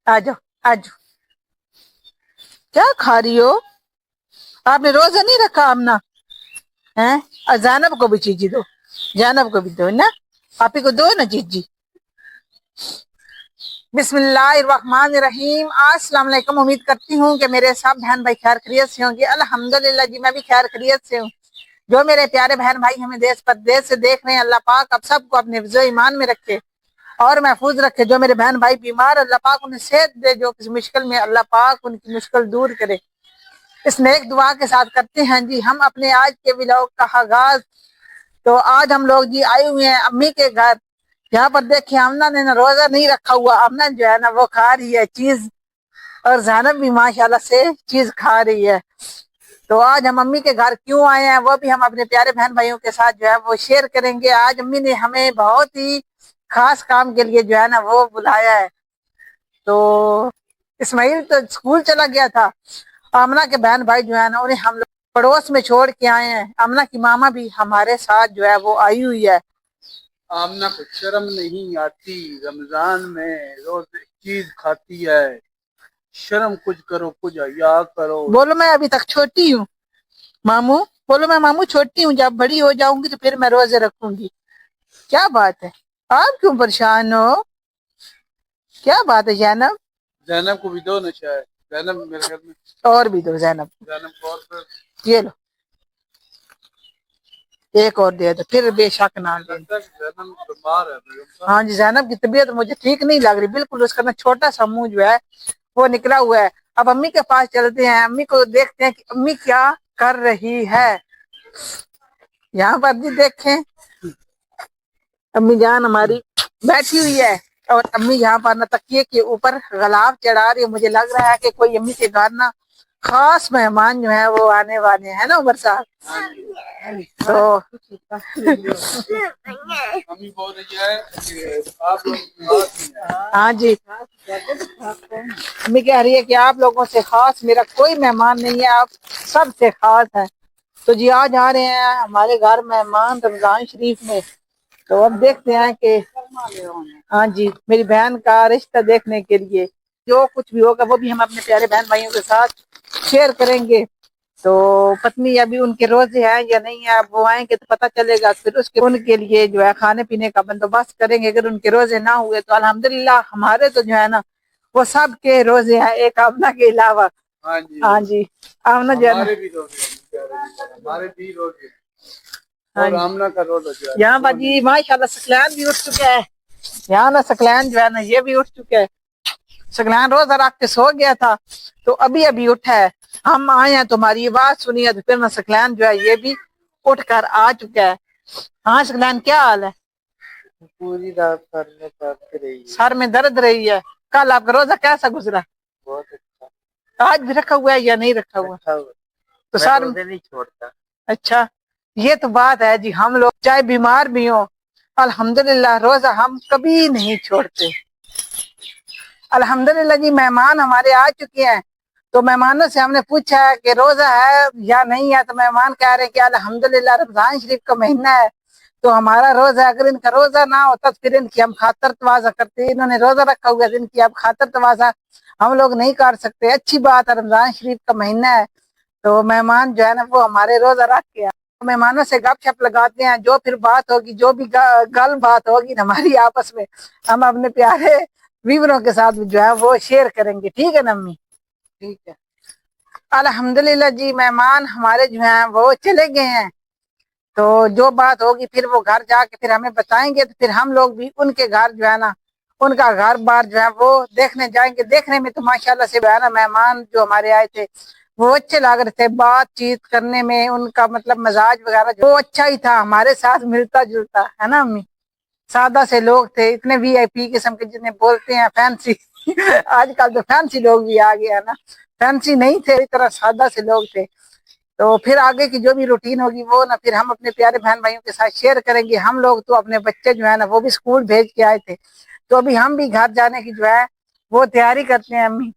आ जाओ आ जाओ। क्या खा रही हो? आपने रोजा नहीं रखा आमना? हैं? और जैनब को भी चीजी दो, जैनब को भी दो ना, आप ही को दो ना चीजी। बिस्मिल्लाहिर्रहमानिर्रहीम। अस्सलाम वालेकुम। उम्मीद करती हूँ कि मेरे सब बहन भाई खैर खैरियत से होंगे। अल्हम्दुलिल्लाह जी, मैं भी खैर खैरियत से हूँ। जो मेरे प्यारे बहन भाई हमें देश परदेश से देख रहे हैं, अल्लाह पाक अब सबको अपने हिफ्ज़ ईमान में रखे और महफूज रखे। जो मेरे बहन भाई बीमार, अल्लाह पाक उन्हें सेहत दे। जो किसी मुश्किल में, अल्लाह पाक उनकी मुश्किल दूर करे। इस नेक दुआ के साथ करते हैं जी हम अपने आज के व्लॉग का आगाज। तो आज हम लोग जी आए हुए हैं अम्मी के घर। यहाँ पर देखिए, आमना ने ना रोजा नहीं रखा हुआ, आमना जो है ना वो खा रही है चीज, और ज़ैनब भी माशाल्लाह से चीज खा रही है। तो आज हम अम्मी के घर क्यों आए हैं वो भी हम अपने प्यारे बहन भाइयों के साथ जो है वो शेयर करेंगे। आज अम्मी ने हमें बहुत ही खास काम के लिए जो है ना वो बुलाया है। तो इस्माइल तो स्कूल चला गया था, आमना के बहन भाई जो है ना उन्हें हम लोग पड़ोस में छोड़ के आए हैं। आमना की मामा भी हमारे साथ जो है वो आई हुई है। आमना को शर्म नहीं आती, रमजान में रोज चीज खाती है। शर्म कुछ करो, कुछ हया करो। बोलो मैं अभी तक छोटी हूँ मामू, बोलो मैं मामू छोटी हूँ, जब बड़ी हो जाऊंगी तो फिर मैं रोजे रखूंगी। क्या बात है, आप क्यों परेशान हो? क्या बात है जैनब? जैनब को भी दो ना शायद, जैनब मेरे घर में। और भी दो जैनब, जैनब को और दो। ये लो एक और दे दो, फिर बेशक ना ले। लगता है कि जैनब बीमार है मेरे साथ। हाँ जी, जैनब की तबीयत मुझे ठीक नहीं लग रही बिल्कुल, उसका ना छोटा सा मुंह जो है वो निकला हुआ है। अब अम्मी के पास चलते हैं, अम्मी को देखते हैं कि अम्मी क्या कर रही है। यहाँ पर भी देखें, अम्मी जान हमारी बैठी हुई है और अम्मी यहाँ पर ना तकिए के ऊपर गुलाब चढ़ा रही है। मुझे लग रहा है कि कोई अम्मी के घर ना खास मेहमान जो है वो आने वाले हैं ना उमर साहब। तो मम्मी बोल रही है कि आप लोग हाँ जी, अम्मी कह रही है कि आप लोगों से खास मेरा कोई मेहमान नहीं है, आप सबसे खास है। तो जी आज आ रहे हैं हमारे घर मेहमान रमजान शरीफ में। तो अब देखते हैं कि हाँ जी, मेरी बहन का रिश्ता देखने के लिए जो कुछ भी होगा वो भी हम अपने प्यारे बहन भाइयों के साथ शेयर करेंगे। तो पत्नी अभी उनके रोजे हैं या नहीं है, अब वो आएंगे तो पता चलेगा, फिर उसके उनके लिए जो है खाने पीने का बंदोबस्त करेंगे। अगर उनके रोजे ना हुए तो अल्हम्दुलिल्लाह हमारे तो जो है ना वो सब के रोजे हैं, एक आमना के अलावा। हाँ जी, हाँ जी, आमना जो है ना हमारे भी रोजे हैं, हमारे भी रोजे हैं। हाँ और जी, आमना का रोजा जो है यहाँ पर जी माशाल्लाह सकलैन भी उठ चुका है। यहाँ ना सकलैन जो है ना ये भी उठ चुका है। सकलैन रोजा रख के सो गया था तो अभी अभी उठा है। हम आए हैं, तुम्हारी आवाज सुनी है तो फिर ना सकलैन जो है ये भी उठ कर आ चुका है। हाँ सकलैन, क्या हाल है? पूरी रात सर में दर्द रही है। सर में दर्द रही है? कल आपका रोजा कैसा गुजरा? बहुत अच्छा। आज भी रखा हुआ है या नहीं रखा हुआ? तो सर नहीं छोड़ता। अच्छा, ये तो बात है जी, हम लोग चाहे बीमार भी हो अल्हम्दुलिल्लाह रोजा हम कभी नहीं छोड़ते। अल्हम्दुलिल्लाह जी, मेहमान हमारे आ चुके हैं। तो मेहमानों से हमने पूछा है कि रोजा है या नहीं है, तो मेहमान कह रहे हैं कि अल्हम्दुलिल्लाह रमजान शरीफ का महीना है तो हमारा रोजा है। अगर इनका रोजा ना होता तो फिर इनकी हम खातर तवाजा करते। इन्होंने रोजा रखा हुआ है, इनकी अब खातर तवाजा हम लोग नहीं कर सकते। अच्छी बात है, रमजान शरीफ का महीना है तो मेहमान जो है ना वो हमारे रोजा रख के मेहमानों से गपशप लगाते हैं। जो फिर बात होगी, जो भी गल बात होगी हमारी आपस में, हम अपने प्यारे व्यूअरों के साथ जो है वो शेयर करेंगे। ठीक है ना अम्मी? ठीक है। अल्हम्दुलिल्लाह जी, मेहमान हमारे जो हैं वो चले गए हैं। तो जो बात होगी फिर वो घर जाके फिर हमें बताएंगे, तो फिर हम लोग भी उनके घर जो है ना उनका घर बार जो है वो देखने जाएंगे। देखने में तो माशाल्लाह से जो है ना मेहमान जो हमारे आए थे वो अच्छे लग रहे थे, बातचीत करने में उनका मतलब मजाज वगैरह वो अच्छा ही था, हमारे साथ मिलता जुलता है ना अम्मी। सादा से लोग थे, इतने वीआईपी किस्म के जिन्हें बोलते हैं फैंसी आजकल तो फैंसी लोग भी आ गए हैं ना, फैंसी नहीं थे, इस तरह सादा से लोग थे। तो फिर आगे की जो भी रूटीन होगी वो ना फिर हम अपने प्यारे बहन भाइयों के साथ शेयर करेंगे। हम लोग तो अपने बच्चे जो है ना वो भी स्कूल भेज के आए थे, तो अभी हम भी घर जाने की जो है वो तैयारी करते हैं अम्मी।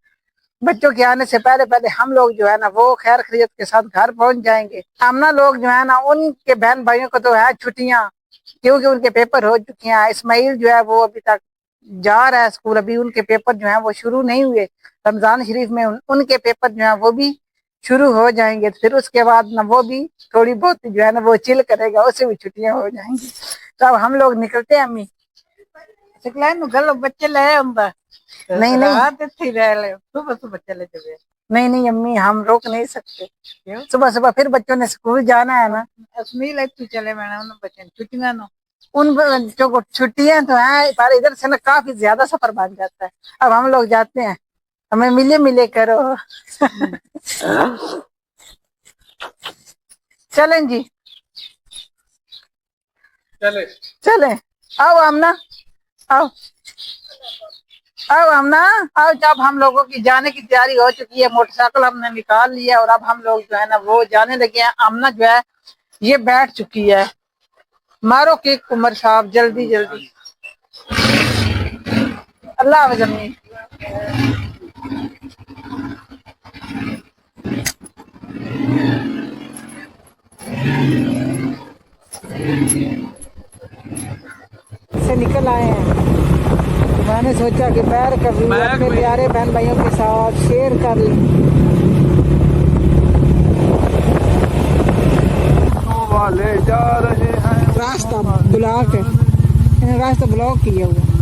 बच्चों के आने से पहले पहले हम लोग जो है ना वो खैर खैरियत के साथ घर पहुंच जाएंगे। आमना लोग जो है ना उनके बहन भाइयों को तो है छुट्टियां, क्योंकि उनके पेपर हो चुके हैं। इस्माइल जो है वो अभी तक जा रहा है स्कूल, अभी उनके पेपर जो है वो शुरू नहीं हुए। रमजान शरीफ में उनके पेपर जो है वो भी शुरू हो जाएंगे, तो फिर उसके बाद ना वो भी थोड़ी बहुत जो है ना वो चिल करेगा, उससे भी छुट्टियां हो जाएंगी। तो अब हम लोग निकलते हैं अम्मी। गल बच्चे ले नहीं नहीं सुबह सुबह चले चले नहीं नहीं अम्मी, हम रोक नहीं सकते, सुबह सुबह फिर बच्चों ने स्कूल जाना है ना। अश्मील तू चले मैंने उन बच्चे छुट्टियां नो उन बच्चों को छुट्टियां तो हैं पर इधर से ना काफी ज्यादा सफर बन जाता है। अब हम लोग जाते हैं, हमें मिले मिले करो। चलें जी, चले चले। आओ आमना, आओ आओ आमना, आओ। जब हम लोगों की जाने की तैयारी हो चुकी है, मोटरसाइकिल हमने निकाल लिया और अब हम लोग जो है ना वो जाने लगे हैं। आमना जो है ये बैठ चुकी है। मारो केक उमर साहब, जल्दी जल्दी। अल्लाह हाफ़िज़ अम्मी। से निकल आए हैं, मैंने सोचा कि पैर कर लूँ अपने प्यारे बहन भाइयों के साथ शेयर कर लूँ। वाले जा रहे हैं, रास्ता ब्लॉक है, इन्हें रास्ता ब्लॉक किया हुआ।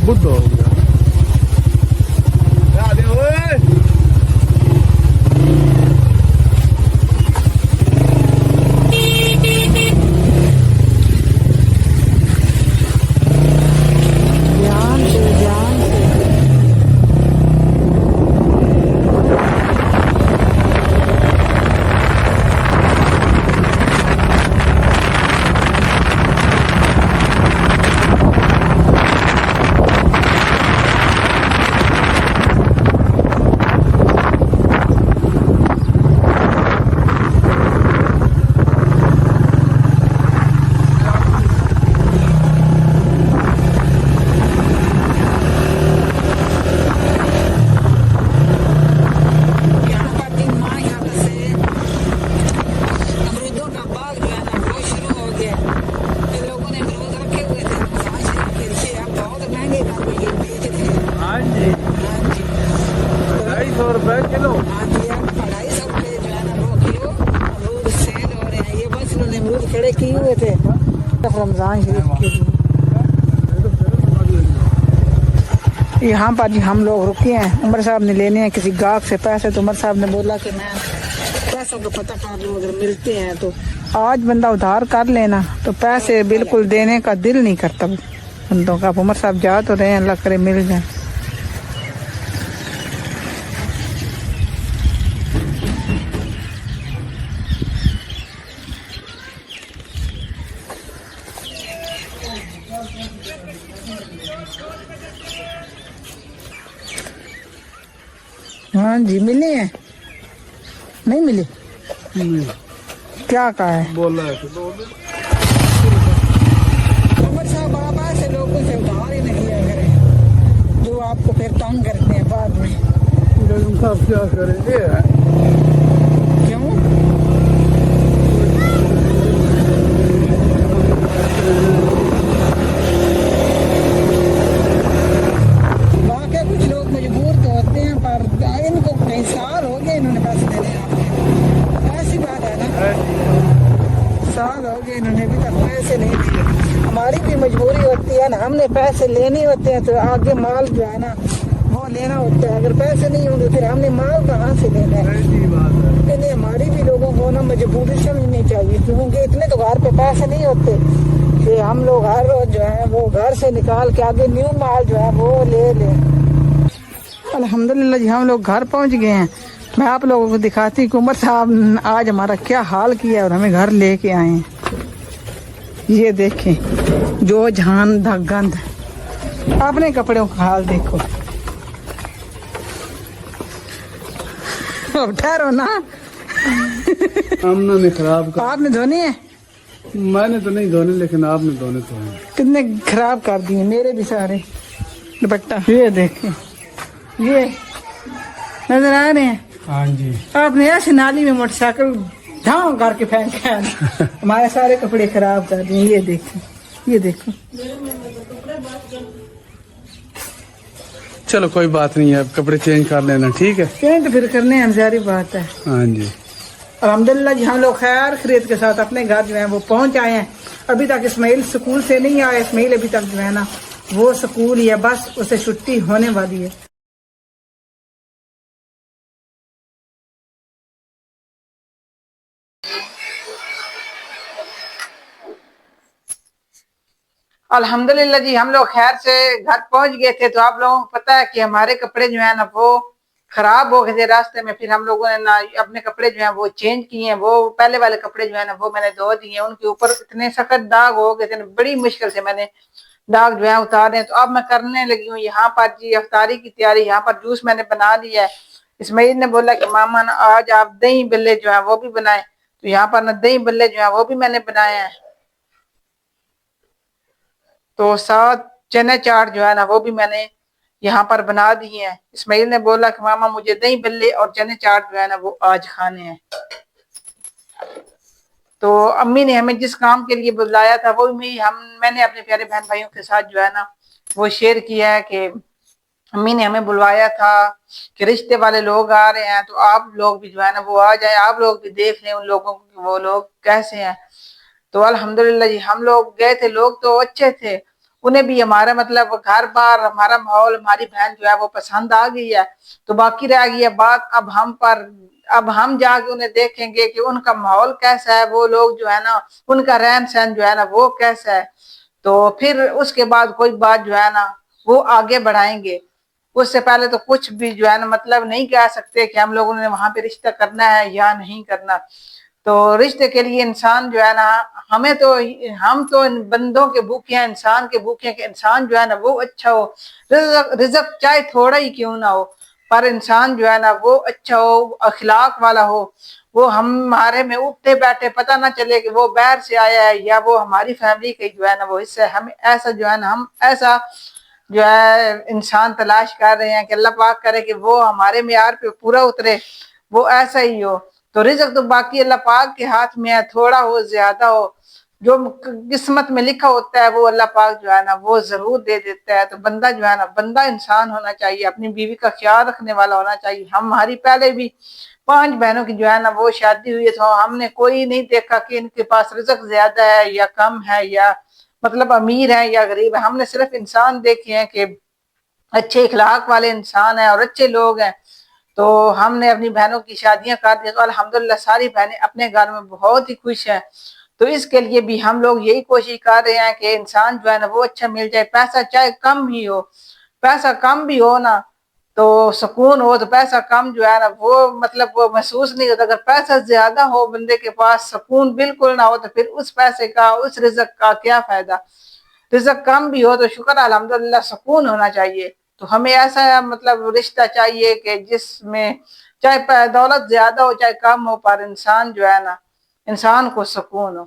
बुद्ध हो गया। खड़े किए हुए थे रमजान शरीफ के लिए। यहाँ पर जी हम लोग रुके हैं, उमर साहब ने लेने हैं किसी गाहक से पैसे, तो उमर साहब ने बोला कि मैं पैसों का पता कर लूँ, अगर मिलते हैं तो। आज बंदा उधार कर लेना तो पैसे बिल्कुल देने का दिल नहीं करता बंदों का। उमर साहब जा तो रहे हैं, अल्लाह करे मिल जाए। हाँ जी, मिले हैं? नहीं मिले? क्या कहा है? बोला है उमर साहब आप ऐसे लोगों से उधार ही नहीं लिया करें जो आपको फिर तंग करते हैं बाद में। साहब क्या करेंगे? क्यों? वाकई कुछ लोग मजबूर तो होते हैं, पर इनको कई साल हो गए इन्होंने पैसे देने आपके, ऐसी बात है ना। साल हो गए इन्होंने अभी तक पैसे नहीं दिए। हमारी भी मजबूरी होती है ना, हमने पैसे लेने होते हैं तो आगे माल जो है ना वो लेना होता है। अगर पैसे नहीं होंगे फिर हमने माल कहाँ से लेना है? इसलिए हमारी भी लोगों को ना मजबूरी समझनी चाहिए, क्योंकि इतने तो घर पे पैसे नहीं होते कि हम लोग हर रोज जो है वो घर से निकाल के आगे न्यू माल जो है वो ले लें। अल्हम्दुलिल्लाह जी हम लोग घर पहुंच गए हैं। मैं आप लोगों को दिखाती कि उमर साहब आज हमारा क्या हाल किया और हमें घर लेके आए हैं। ये देखें जो झान गंद, अपने कपड़ों का हाल देखो। अब ठहरो ना, आमना ने खराब कर। आपने धोनी है? میں نے تو نہیں دھونے لیکن آپ نے دھونے تو ہیں. کتنے خراب کر دیے میرے بھی سارے دوپٹہ. یہ دیکھیں یہ نظر آ رہے ہیں. ہاں جی. آپ نے ایسے نالی میں موٹر سائیکل دھاؤں کر کے پھینکا ہے. ہمارے سارے کپڑے خراب کر دیے. یہ دیکھیں یہ دیکھو. چلو کوئی بات نہیں ہے, اب کپڑے چینج کر لینا, ٹھیک ہے. چینج تو پھر کرنے ہیں, ظاہری بات ہے. ہاں جی. الحمدللہ جی ہم لوگ خیر خرید کے ساتھ اپنے گھر جو ہے وہ پہنچ آئے ہیں. ابھی تک اسماعیل اسکول سے نہیں آیا. اسماعیل ابھی تک جو ہے نا وہ اسکول ہی ہے, بس اسے چھٹی ہونے والی ہے. الحمدللہ جی ہم لوگ خیر سے گھر پہنچ گئے تھے. تو آپ لوگوں کو پتا ہے کہ ہمارے کپڑے جو ہیں نا وہ خراب ہو گئے تھے راستے میں. پھر ہم لوگوں نے نا اپنے کپڑے جو ہیں وہ چینج کیے ہیں. وہ پہلے والے کپڑے جو ہیں نا وہ میں نے دھو دیے ہیں. ان کے اوپر اتنے سخت داغ ہو گئے تھے, بڑی مشکل سے میں نے داغ جو ہے اتارے ہیں. تو اب میں کرنے لگی ہوں یہاں پر جی افطاری کی تیاری. یہاں پر جوس میں نے بنا لیا ہے. اسماعیل نے بولا کہ ماما نا آج آپ دہی بلے جو ہیں وہ بھی بنائیں. تو یہاں پر نا دہی بلے جو ہیں وہ بھی میں نے بنائے ہیں. تو ساتھ چنے چاٹ جو ہے نا وہ بھی میں نے یہاں پر بنا دیے ہیں. اسماعیل نے بولا کہ ماما مجھے دہی بلے اور چنے چاٹ جو ہے نا وہ آج کھانے ہیں. تو امی نے ہمیں جس کام کے لیے بلایا تھا وہ میں نے اپنے پیارے بہن بھائیوں کے ساتھ جو ہے نا وہ شیئر کیا ہے کہ امی نے ہمیں بلوایا تھا کہ رشتے والے لوگ آ رہے ہیں, تو آپ لوگ بھی جو ہے نا وہ آ جائیں, آپ لوگ بھی دیکھ لیں ان لوگوں کو وہ لوگ کیسے ہیں. تو الحمدللہ جی ہم لوگ گئے تھے. لوگ تو اچھے تھے, انہیں بھی ہمارا مطلب گھر بار ہمارا ماحول ہماری بہن جو ہے وہ پسند آ گئی ہے. تو باقی رہ گئی ہے بات اب ہم جا کے انہیں دیکھیں گے کہ ان کا ماحول کیسا ہے, وہ لوگ جو ہے نا ان کا رہن سہن جو ہے نا وہ کیسا ہے. تو پھر اس کے بعد کوئی بات جو ہے نا وہ آگے بڑھائیں گے. اس سے پہلے تو کچھ بھی جو ہے نا مطلب نہیں کہہ سکتے کہ ہم لوگوں نے وہاں پہ رشتہ کرنا ہے یا نہیں کرنا. تو رشتے کے لیے انسان جو ہے نا ہم تو بندوں کے بھوکے ہیں, انسان کے بھوکے ہیں کہ انسان جو ہے نا وہ اچھا ہو. رزق چاہے تھوڑا ہی کیوں نہ ہو, پر انسان جو ہے نا وہ اچھا ہو, اخلاق والا ہو. وہ ہمارے میں اٹھتے بیٹھے پتہ نہ چلے کہ وہ باہر سے آیا ہے یا وہ ہماری فیملی کے جو ہے نا وہ حصہ ہے. ہمیں ایسا جو ہے نا ہم ایسا جو ہے انسان تلاش کر رہے ہیں کہ اللہ پاک کرے کہ وہ ہمارے معیار پہ پورا اترے, وہ ایسا ہی ہو. تو رزق تو باقی اللہ پاک کے ہاتھ میں ہے, تھوڑا ہو زیادہ ہو, جو قسمت میں لکھا ہوتا ہے وہ اللہ پاک جو ہے نا وہ ضرور دے دیتا ہے. تو بندہ جو ہے نا بندہ انسان ہونا چاہیے, اپنی بیوی کا خیال رکھنے والا ہونا چاہیے. ہماری پہلے بھی 5 بہنوں کی جو ہے نا وہ شادی ہوئی ہے, تو ہم نے کوئی نہیں دیکھا کہ ان کے پاس رزق زیادہ ہے یا کم ہے یا مطلب امیر ہے یا غریب ہے. ہم نے صرف انسان دیکھے ہیں کہ اچھے اخلاق والے انسان ہیں اور اچھے لوگ ہیں. تو ہم نے اپنی بہنوں کی شادیاں کر دی, تو الحمدللہ ساری بہنیں اپنے گھر میں بہت ہی خوش ہیں. تو اس کے لیے بھی ہم لوگ یہی کوشش کر رہے ہیں کہ انسان جو ہے نا وہ اچھا مل جائے. پیسہ چاہے کم ہی ہو, پیسہ کم بھی ہو نا تو سکون ہو. تو پیسہ کم جو ہے نا وہ مطلب وہ محسوس نہیں ہوتا. اگر پیسہ زیادہ ہو بندے کے پاس, سکون بالکل نہ ہو, تو پھر اس پیسے کا اس رزق کا کیا فائدہ. رزق کم بھی ہو تو شکر الحمدللہ سکون ہونا چاہیے. تو ہمیں ایسا مطلب رشتہ چاہیے کہ جس میں چاہے دولت زیادہ ہو چاہے کم ہو, پر انسان جو ہے نا انسان کو سکون ہو.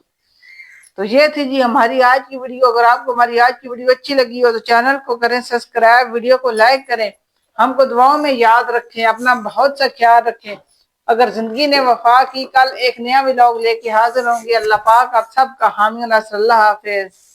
تو یہ تھی جی ہماری آج کی ویڈیو. اگر آپ کو ہماری آج کی ویڈیو اچھی لگی ہو تو چینل کو کریں سبسکرائب, ویڈیو کو لائک کریں, ہم کو دعاؤں میں یاد رکھیں, اپنا بہت سا خیال رکھیں. اگر زندگی نے وفا کی, کل ایک نیا ولاگ لے کے حاضر ہوں گے. اللہ پاک آپ سب کا حامی و ناصر. اللہ حافظ.